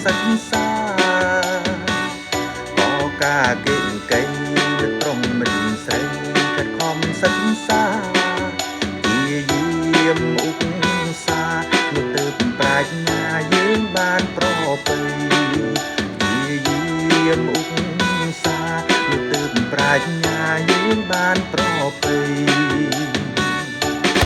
សិក្សាក៏ការគេកេងលើព្រមមិនស្រីខិតខំសិក្សាជាយាមឧស្សាហ៍នោះទើបប្រាជ្ញាយើងបានប្រពៃជាយាមឧស្សាហ៍នោះទើបប្រាជ្ញាយើងបានប្រពៃ